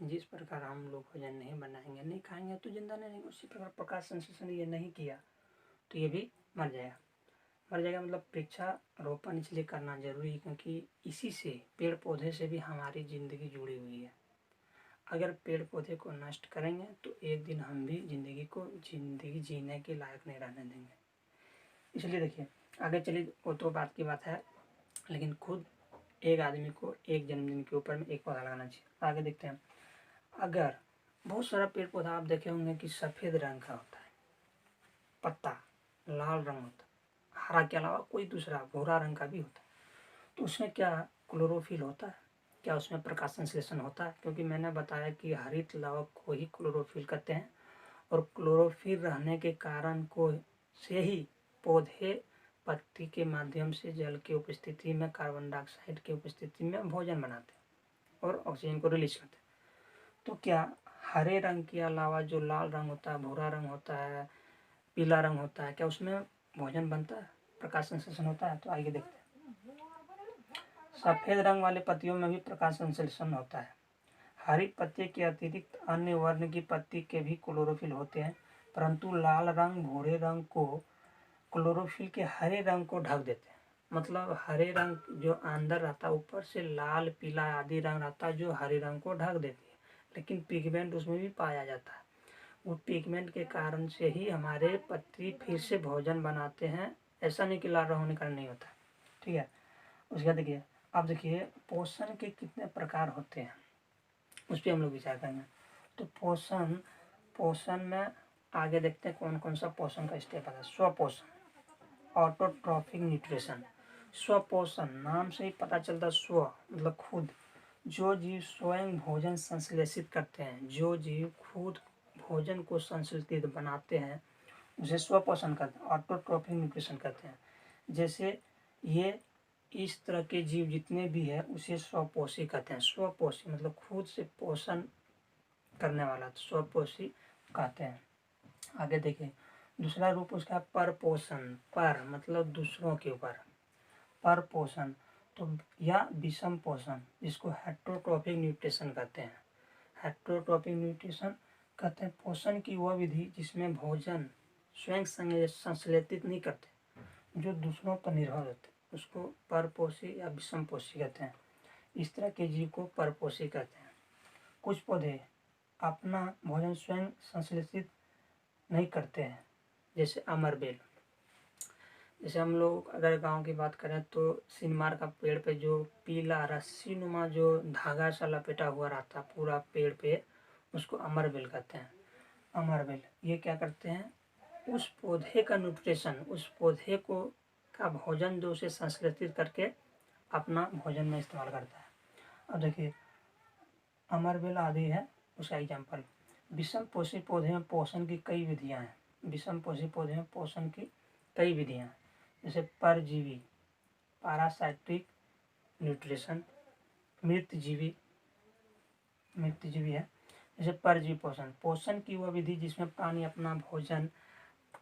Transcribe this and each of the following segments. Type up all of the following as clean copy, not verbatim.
जिस प्रकार हम लोग भोजन नहीं बनाएंगे, नहीं खाएंगे तो जिंदा नहीं रहेंगे, उसी प्रकार प्रकाश संश्लेषण ये नहीं किया तो ये भी मर जाएगा। मर जाएगा मतलब वृक्षारोपण इसलिए करना जरूरी है क्योंकि इसी से, पेड़ पौधे से भी हमारी ज़िंदगी जुड़ी हुई है। अगर पेड़ पौधे को नष्ट करेंगे तो एक दिन हम भी ज़िंदगी जीने के लायक नहीं रहने देंगे। इसलिए देखिए आगे चलिए, वो तो बात की बात है, लेकिन खुद एक आदमी को एक जन्मदिन के ऊपर में एक पौधा लगाना चाहिए। आगे देखते हैं, अगर बहुत सारा पेड़ पौधा आप देखे होंगे कि सफ़ेद रंग का होता है, पत्ता लाल रंग होता है, हरा के अलावा कोई दूसरा भूरा रंग का भी होता है, तो उसमें क्या क्लोरोफिल होता है? क्या उसमें प्रकाश संश्लेषण होता है? क्योंकि मैंने बताया कि हरित लवक को ही क्लोरोफिल कहते हैं, और क्लोरोफिल रहने के कारण को से ही पौधे पत्ती के माध्यम से जल की उपस्थिति में, कार्बन डाइऑक्साइड की उपस्थिति में भोजन बनाते हैं और ऑक्सीजन को रिलीज करते हैं। तो क्या हरे रंग के अलावा जो लाल रंग होता है, भूरा रंग होता है, पीला रंग होता है, क्या उसमें भोजन बनता है, प्रकाश संश्लेषण होता है? तो आइए देखते हैं। सफेद रंग वाले पत्तियों में भी प्रकाश संश्लेषण होता है। हरी पत्ती के अतिरिक्त अन्य वर्ण की पत्ती के भी क्लोरोफिल होते हैं, परंतु लाल रंग भूरे रंग को क्लोरोफिल के हरे रंग को ढक देते हैं। मतलब हरे रंग जो अंदर रहता है, ऊपर से लाल पीला आदि रंग रहता है जो हरे रंग को ढक देती है, लेकिन पिगमेंट उसमें भी पाया जाता है। वो पिगमेंट के कारण से ही हमारे पत्ती फिर से भोजन बनाते हैं, ऐसा नहीं कि लाल रंग होने का नहीं होता। ठीक है, उसके बाद देखिए, अब देखिए पोषण के कितने प्रकार होते हैं उस पर हम लोग विचार करेंगे। तो पोषण में आगे देखते हैं कौन कौन सा पोषण का स्टेप आता है। स्वपोषण, ऑटोट्रॉफिक न्यूट्रिशन। स्वपोषण नाम से ही पता चलता है, स्व मतलब खुद, जो जीव स्वयं भोजन संश्लेषित करते हैं, जो जीव खुद भोजन को संश्लेषित बनाते हैं उसे स्वपोषण करते हैं, ऑटोट्रॉफिक न्यूट्रिशन करते हैं। जैसे ये इस तरह के जीव जितने भी है उसे स्वपोषी कहते हैं। स्वपोषी मतलब खुद से पोषण करने वाला, तो स्वपोषी कहते हैं। आगे देखिए, दूसरा रूप उसका परपोषण, पर मतलब दूसरों के ऊपर, परपोषण। तो या विषम पोषण, जिसको हेट्रोट्रॉफिक न्यूट्रिशन कहते हैं। हेट्रोट्रॉफिक न्यूट्रिशन कहते हैं पोषण की वह विधि जिसमें भोजन स्वयं संश्लेषित नहीं करते, जो दूसरों पर निर्भर होते, उसको परपोषी या विषम पोषी कहते हैं। इस तरह के जीव को परपोषी कहते हैं। कुछ पौधे अपना भोजन स्वयं संश्लेषित नहीं करते हैं, जैसे अमरबेल। जैसे हम लोग अगर गांव की बात करें तो सिनमार का पेड़ पे जो पीला रस्सी नुमा जो धागा सा लपेटा हुआ रहता पूरा पेड़ पे, उसको अमरबेल कहते हैं। अमरबेल ये क्या करते हैं, उस पौधे का न्यूट्रिशन, उस पौधे को का भोजन जो उसे संश्लेषित करके अपना भोजन में इस्तेमाल करता है। अब देखिए अमरबेल आदि है उसका एग्जाम्पल। विषम पोषी पौधे में पोषण की कई विधियां हैं। विषम पोषी पौधे में पोषण की कई विधियां हैं, जैसे परजीवी, पैरासाइटिक न्यूट्रिशन, मृतजीवी है। जैसे परजीवी पोषण, पोषण की वह विधि जिसमें प्राणी अपना भोजन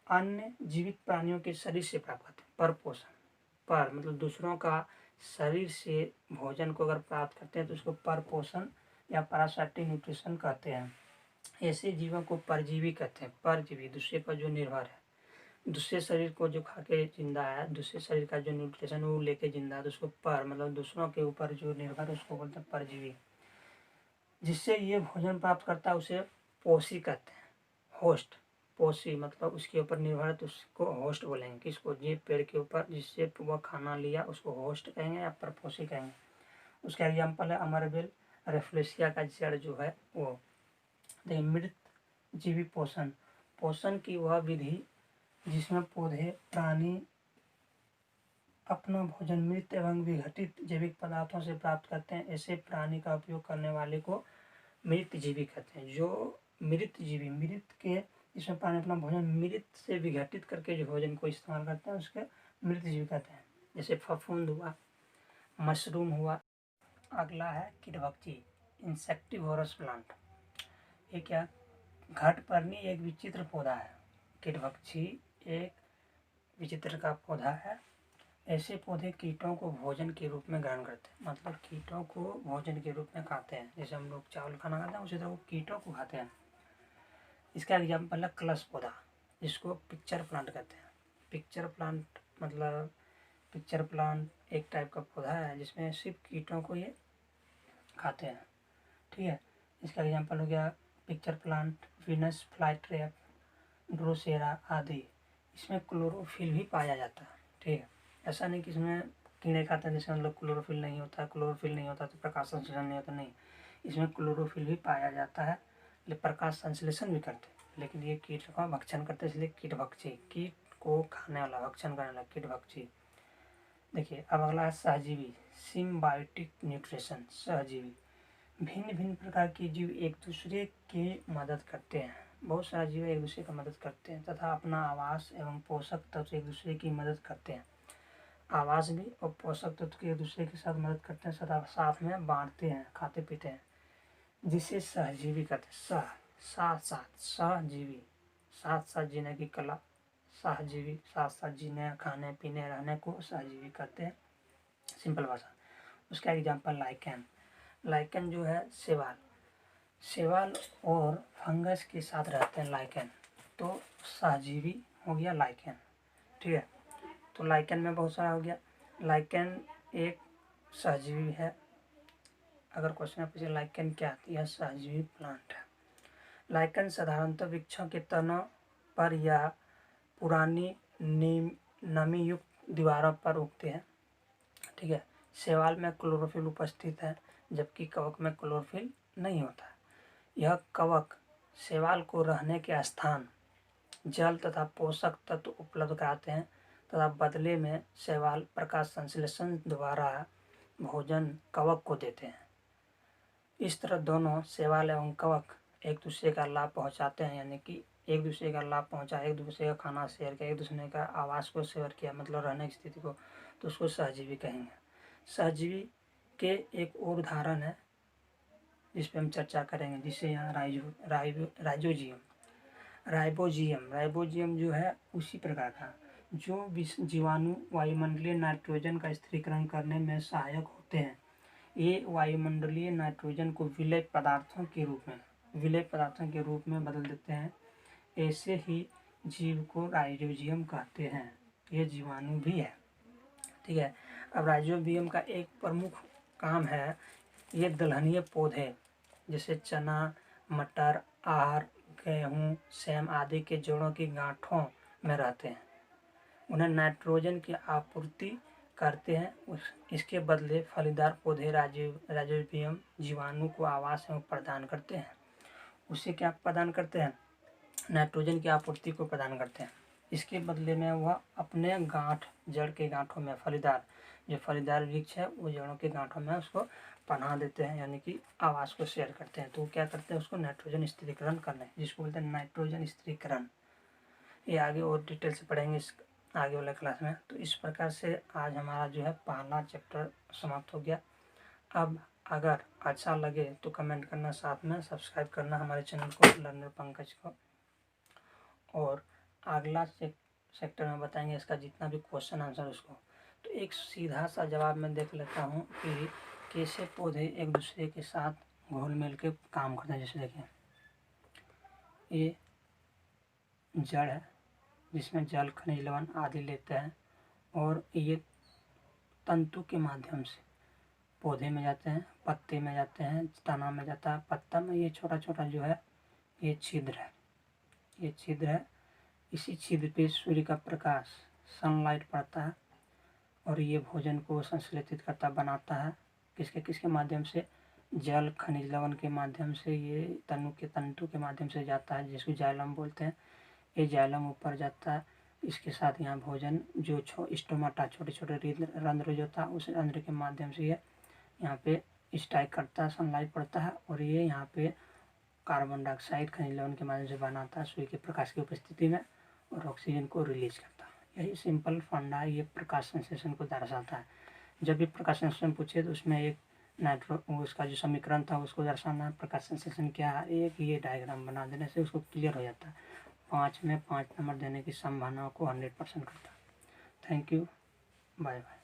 अन्य जीवित प्राणियों के शरीर से प्राप्त करते हैं। पर पोषण, पर मतलब दूसरों का शरीर से भोजन को अगर प्राप्त करते हैं तो उसको पर पोषण या पैरासाइटिक न्यूट्रिशन कहते हैं। ऐसे जीवों को परजीवी कहते हैं। परजीवी दूसरे पर जो निर्भर है, दूसरे शरीर को जो खा के जिंदा है, दूसरे शरीर का जो न्यूट्रिशन वो लेके जिंदा है, तो उसको पर मतलब दूसरों के ऊपर जो निर्भर है उसको बोलते हैं परजीवी। जिससे ये भोजन प्राप्त करता है उसे पोषी कहते हैं। होस्ट, पोषी मतलब उसके ऊपर निर्भर है तो उसको होस्ट बोलेंगे। किसको, ये पेड़ के ऊपर जिससे वह खाना लिया उसको होस्ट कहेंगे या परपोषी कहेंगे। उसका एग्जाम्पल है अमरबेल, रेफ्लेशिया का जड़ जो है वो। देखिए मृत जीवी पोषण, पोषण की वह विधि जिसमें पौधे प्राणी अपना भोजन मृत एवं विघटित जैविक पदार्थों से प्राप्त करते हैं। ऐसे प्राणी का उपयोग करने वाले को मृत जीवी कहते हैं। जो मृत जीवी, मृत के जिसमें प्राणी अपना भोजन मृत से विघटित करके जो भोजन को इस्तेमाल करते हैं उसके मृत जीवी कहते हैं। जैसे फफूंद हुआ, मशरूम हुआ। अगला है कीटभक्षी, इंसेक्टिवोरस प्लांट। ये क्या, घटपर्णी एक विचित्र पौधा है। कीटभक्षी एक विचित्र का पौधा है, ऐसे पौधे कीटों को भोजन के रूप में ग्रहण करते हैं, मतलब कीटों को भोजन के रूप में खाते हैं। जैसे हम लोग चावल खाना खाते हैं उसी तरह वो कीटों को खाते हैं। इसका एग्जाम्पल है क्लस पौधा, जिसको पिक्चर प्लांट कहते हैं। पिक्चर प्लांट मतलब पिक्चर प्लांट एक टाइप का पौधा है जिसमें सिर्फ कीटों को ये खाते हैं। ठीक है, इसका एग्जाम्पल हो गया pitcher plant, Venus flytrap, Drosera आदि। इसमें क्लोरोफिल भी पाया जाता है। ठीक है, ऐसा नहीं कि इसमें कीड़े खाते हैं जैसे मतलब क्लोरोफिल नहीं होता है, क्लोरोफिल नहीं होता तो प्रकाश संश्लेषण नहीं होता, नहीं, इसमें क्लोरोफिल भी पाया जाता है, प्रकाश संश्लेषण भी करते हैं। लेकिन ये कीट का भक्षण करते हैं, इसलिए कीटभक्षी, कीट को खाने वाला, भक्षण करने वाला कीटभक्षी। देखिए अब अगला है सहजीवी, सिम्बायोटिक न्यूट्रिशन। सहजीवी भिन्न भिन्न प्रकार के जीव एक दूसरे की मदद करते हैं। बहुत सारे जीव एक दूसरे की मदद करते हैं तथा अपना आवास एवं पोषक तत्व एक दूसरे की मदद करते हैं। आवास भी और पोषक तत्व की एक दूसरे के साथ मदद करते हैं तथा साथ में बांटते हैं, खाते पीते हैं, जिसे सहजीवी कहते हैं। साथ साथ सहजीवी, साथ साथ जीने की कला, सहजीवी साथ साथ जीने, खाने पीने रहने को सहजीवी कहते हैं, सिंपल भाषा। उसका एग्जाम्पल लाइकेन। लाइकेन जो है शैवाल, शैवाल और फंगस के साथ रहते हैं लाइकेन, तो सहजीवी हो गया लाइकेन। ठीक है, तो लाइकेन में बहुत सारा हो गया। लाइकेन एक सहजीवी है। अगर क्वेश्चन में पूछे लाइकेन क्या है, यह सहजीवी प्लांट है। लाइकेन साधारणतः वृक्षों के तनों पर या पुरानी नमी युक्त दीवारों पर उगते हैं। ठीक है, शैवाल में क्लोरोफिल उपस्थित है जबकि कवक में क्लोरोफिल नहीं होता। यह कवक शैवाल को रहने के स्थान, जल तथा पोषक तत्व उपलब्ध कराते हैं तथा बदले में शैवाल प्रकाश संश्लेषण द्वारा भोजन कवक को देते हैं। इस तरह दोनों शैवाल एवं कवक एक दूसरे का लाभ पहुंचाते हैं, यानी कि एक दूसरे का लाभ पहुंचा, एक दूसरे का खाना शेयर किया, एक दूसरे का आवास को शेयर किया, मतलब रहने की स्थिति को, तो उसको सहजीवी कहेंगे। सहजीवी के एक और उदाहरण है जिस पे हम चर्चा करेंगे, जिसे यहाँ राइजोजियम, राइबोजियम जो है उसी प्रकार का, जो जीवाणु वायुमंडलीय नाइट्रोजन का स्थिरीकरण करने में सहायक होते हैं। ये वायुमंडलीय नाइट्रोजन को विलेय पदार्थों के रूप में बदल देते हैं। ऐसे ही जीव को राइजोजियम कहते हैं। ये जीवाणु भी है। ठीक है, अब राइजोबियम का एक प्रमुख काम है, ये दलहनीय पौधे जैसे चना, मटर, आहर, गेहूँ, सेम आदि के जड़ों की गांठों में रहते हैं। उन्हें नाइट्रोजन की आपूर्ति करते हैं। इसके बदले फलीदार पौधे राइजोबियम जीवाणु को आवास एवं प्रदान करते हैं। उसे क्या प्रदान करते हैं? नाइट्रोजन की आपूर्ति को प्रदान करते हैं। इसके बदले में वह अपने गांठ, जड़ के गांठों में, फलीदार वृक्ष है वो जड़ों के गांठों में उसको पनाह देते हैं, यानी कि आवास को शेयर करते हैं। तो क्या करते हैं? उसको नाइट्रोजन स्थिरीकरण करना है, जिसको बोलते हैं नाइट्रोजन स्थिरीकरण। ये आगे और डिटेल से पढ़ेंगे इस आगे वाले क्लास में। तो इस प्रकार से आज हमारा जो है पहला चैप्टर समाप्त हो गया। अब अगर अच्छा लगे तो कमेंट करना, साथ में सब्सक्राइब करना हमारे चैनल को, लर्नर पंकज को। और अगला सेक्टर में बताएंगे इसका जितना भी क्वेश्चन आंसर उसको। तो एक सीधा सा जवाब मैं देख लेता हूँ कि कैसे पौधे एक दूसरे के साथ घुल मिल के काम करते हैं। जैसे देखिए, ये जड़ है जिसमें जल, खनिज लवण आदि लेते हैं, और ये तंतु के माध्यम से पौधे में जाते हैं, पत्ते में जाते हैं, तना में जाता है, पत्ता में ये छोटा छोटा जो है ये छिद्र है, ये छिद्र है। इसी छिद्र पे सूर्य का प्रकाश, सनलाइट पड़ता है और ये भोजन को संश्लेषित करता, बनाता है। किसके माध्यम से? जल, खनिज लवण के माध्यम से। ये तंतु के माध्यम से जाता है, जिसको जाइलम बोलते हैं। ये जाइलम ऊपर जाता है, इसके साथ यहाँ भोजन जो स्टोमाटा, छोटे छोटे रंध्र जो था, उस रंध्र के माध्यम से ये यहाँ पे स्ट्राइक करता है, सनलाइट पड़ता है, और ये यहाँ पे कार्बन डाइऑक्साइड खनिज लवण के माध्यम से बनाता है सूर्य के प्रकाश की उपस्थिति में, और ऑक्सीजन को रिलीज करता है। यही सिंपल फंडा ये प्रकाश संश्लेषण को दर्शाता है। जब भी प्रकाश संश्लेषण पूछे तो उसमें एक उसका जो समीकरण था उसको दर्शाना है, प्रकाश संश्लेषण क्या है, एक ये डायग्राम बना देने से उसको क्लियर हो जाता है। 5 में 5 नंबर देने की संभावना को 100% करता है। Thank you. Bye bye.